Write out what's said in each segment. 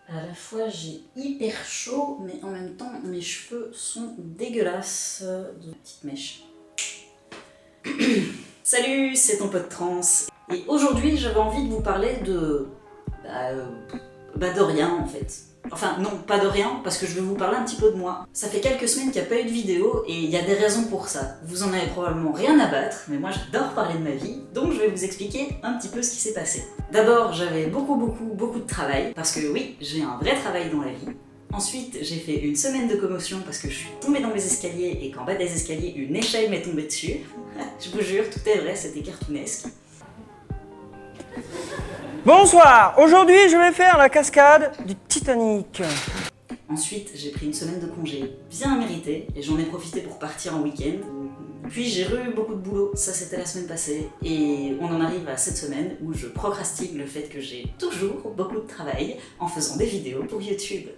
À la fois j'ai hyper chaud, mais en même temps mes cheveux sont dégueulasses. De petites mèches. Salut, c'est ton pote trans. Et aujourd'hui j'avais envie de vous parler de... de rien en fait. Enfin non, pas de rien, parce que je vais vous parler un petit peu de moi. Ça fait quelques semaines qu'il n'y a pas eu de vidéo, et il y a des raisons pour ça. Vous en avez probablement rien à battre, mais moi j'adore parler de ma vie, donc je vais vous expliquer un petit peu ce qui s'est passé. D'abord, j'avais beaucoup de travail, parce que oui, j'ai un vrai travail dans la vie. Ensuite, j'ai fait une semaine de commotion parce que je suis tombée dans les escaliers et qu'en bas des escaliers, une échelle m'est tombée dessus. Je vous jure, tout est vrai, c'était cartoonesque. Bonsoir, aujourd'hui je vais faire la cascade du Titanic. Ensuite, j'ai pris une semaine de congé bien méritée et j'en ai profité pour partir en week-end. Puis j'ai eu beaucoup de boulot, ça c'était la semaine passée, et on en arrive à cette semaine où je procrastine le fait que j'ai toujours beaucoup de travail en faisant des vidéos pour YouTube.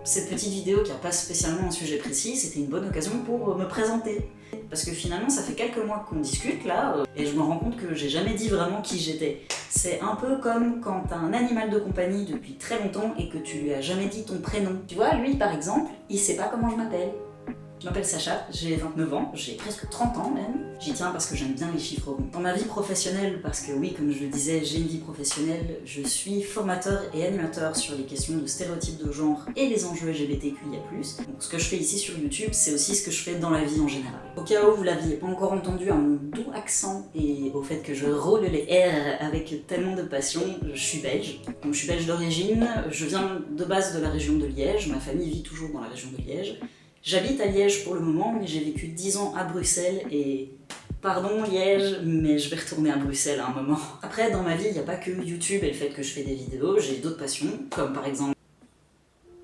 Cette petite vidéo qui n'a pas spécialement un sujet précis, c'était une bonne occasion pour me présenter. Parce que finalement, ça fait quelques mois qu'on discute là, et je me rends compte que j'ai jamais dit vraiment qui j'étais. C'est un peu comme quand t'as un animal de compagnie depuis très longtemps et que tu lui as jamais dit ton prénom. Tu vois, lui par exemple, il sait pas comment je m'appelle. Je m'appelle Sacha, j'ai 29 ans, j'ai presque 30 ans même. J'y tiens parce que j'aime bien les chiffres ronds. Dans ma vie professionnelle, parce que oui, comme je le disais, j'ai une vie professionnelle, je suis formateur et animateur sur les questions de stéréotypes de genre et les enjeux LGBTQIA+. Donc ce que je fais ici sur YouTube, c'est aussi ce que je fais dans la vie en général. Au cas où vous l'aviez pas encore entendu à mon doux accent et au fait que je roule les R avec tellement de passion, je suis belge. Donc je suis belge d'origine, je viens de base de la région de Liège, ma famille vit toujours dans la région de Liège. J'habite à Liège pour le moment, mais j'ai vécu 10 ans à Bruxelles et... Pardon Liège, mais je vais retourner à Bruxelles à un moment. Après, dans ma vie, il n'y a pas que YouTube et le fait que je fais des vidéos, j'ai d'autres passions, comme par exemple...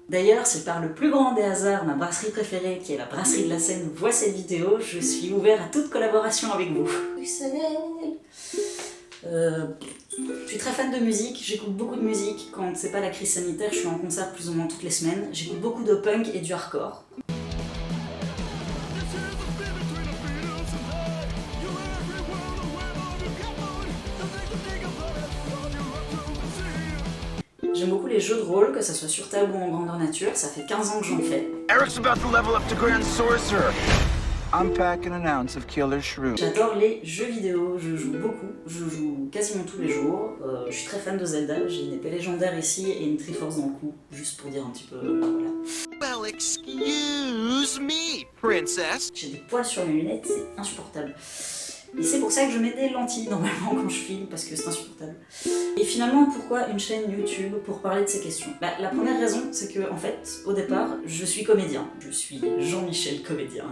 D'ailleurs, c'est par le plus grand des hasards, ma brasserie préférée, qui est la brasserie de la Seine, voit cette vidéo, je suis ouvert à toute collaboration avec vous. Bruxelles. Je suis très fan de musique, j'écoute beaucoup de musique. Quand c'est pas la crise sanitaire, je suis en concert plus ou moins toutes les semaines. J'écoute beaucoup de punk et du hardcore. J'aime beaucoup les jeux de rôle, que ça soit sur table ou en grandeur nature, ça fait 15 ans que j'en fais. Eric's about to level up to Grand Sorcerer. I'm packing an ounce of killer shrew. J'adore les jeux vidéo, je joue beaucoup, je joue quasiment tous les jours. Je suis très fan de Zelda, j'ai une épée légendaire ici et une Triforce dans le cou, juste pour dire un petit peu, voilà. Well, excuse me, princess. J'ai des poils sur mes lunettes, c'est insupportable. Et c'est pour ça que je mets des lentilles normalement quand je filme, parce que c'est insupportable. Et finalement, pourquoi une chaîne YouTube pour parler de ces questions ? La première raison, c'est que en fait, au départ, je suis comédien. Je suis Jean-Michel comédien.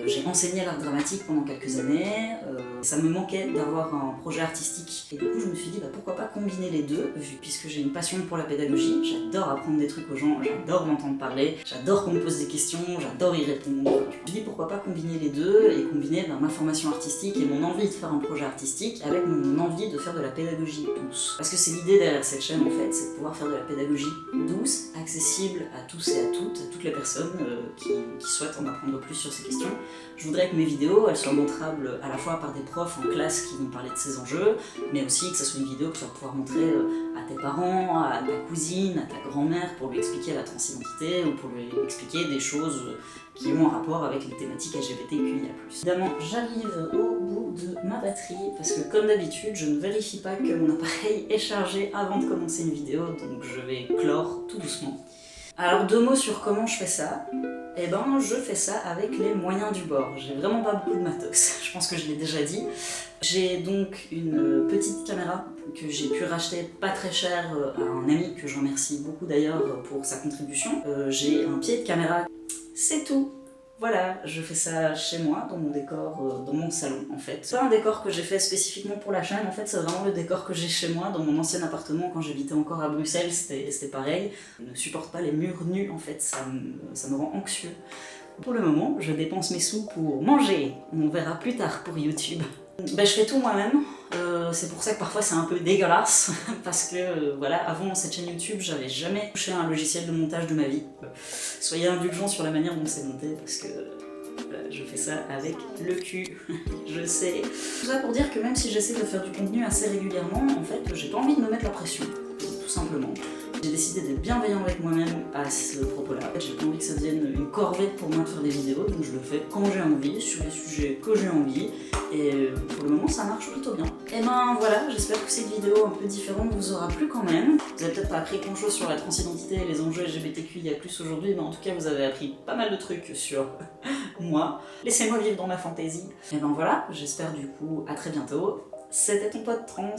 J'ai enseigné l'art dramatique pendant quelques années. Ça me manquait d'avoir un projet artistique. Et du coup, je me suis dit, pourquoi pas combiner les deux, puisque j'ai une passion pour la pédagogie. J'adore apprendre des trucs aux gens, j'adore m'entendre parler, j'adore qu'on me pose des questions, j'adore y répondre. Je me suis dit, pourquoi pas combiner les deux et combiner ma formation artistique et mon envie de faire un projet artistique avec mon envie de faire de la pédagogie douce. Parce que c'est l'idée derrière cette chaîne en fait, c'est de pouvoir faire de la pédagogie douce, accessible à tous et à toutes les personnes qui souhaitent en apprendre plus sur ces questions. Je voudrais que mes vidéos elles soient montrables à la fois par des profs en classe qui vont parler de ces enjeux, mais aussi que ce soit une vidéo que tu vas pouvoir montrer à tes parents, à ta cousine, à ta grand-mère pour lui expliquer la transidentité ou pour lui expliquer des choses qui ont un rapport avec les thématiques LGBTQIA+. Évidemment, j'arrive au bout de ma batterie parce que comme d'habitude, je ne vérifie pas que mon appareil est chargé avant de commencer une vidéo, donc je vais clore tout doucement. Alors 2 mots sur comment je fais ça. Eh ben, je fais ça avec les moyens du bord. J'ai vraiment pas beaucoup de matos, je pense que je l'ai déjà dit. J'ai donc une petite caméra que j'ai pu racheter pas très cher à un ami que je remercie beaucoup d'ailleurs pour sa contribution. J'ai un pied de caméra, c'est tout. Voilà, je fais ça chez moi, dans mon décor, dans mon salon en fait. C'est pas un décor que j'ai fait spécifiquement pour la chaîne, en fait c'est vraiment le décor que j'ai chez moi, dans mon ancien appartement quand j'habitais encore à Bruxelles, c'était pareil. Je ne supporte pas les murs nus en fait, ça me rend anxieux. Pour le moment, je dépense mes sous pour manger, on verra plus tard pour YouTube. Je fais tout moi-même, c'est pour ça que parfois c'est un peu dégueulasse, parce que voilà, avant cette chaîne YouTube, j'avais jamais touché à un logiciel de montage de ma vie. Soyez indulgents sur la manière dont c'est monté, parce que je fais ça avec le cul, je sais. Tout ça pour dire que même si j'essaie de faire du contenu assez régulièrement, en fait, j'ai pas envie de me mettre la pression, tout simplement. J'ai décidé d'être bienveillant avec moi-même à ce propos-là. J'ai pas envie que ça devienne une corvée pour moi de faire des vidéos, donc je le fais quand j'ai envie, sur les sujets que j'ai envie, et pour le moment ça marche plutôt bien. Et ben voilà, j'espère que cette vidéo un peu différente vous aura plu quand même. Vous avez peut-être pas appris grand chose sur la transidentité et les enjeux LGBTQIA+ aujourd'hui, mais en tout cas vous avez appris pas mal de trucs sur moi. Laissez-moi vivre dans ma fantaisie. Et ben voilà, j'espère du coup à très bientôt. C'était ton pote trans.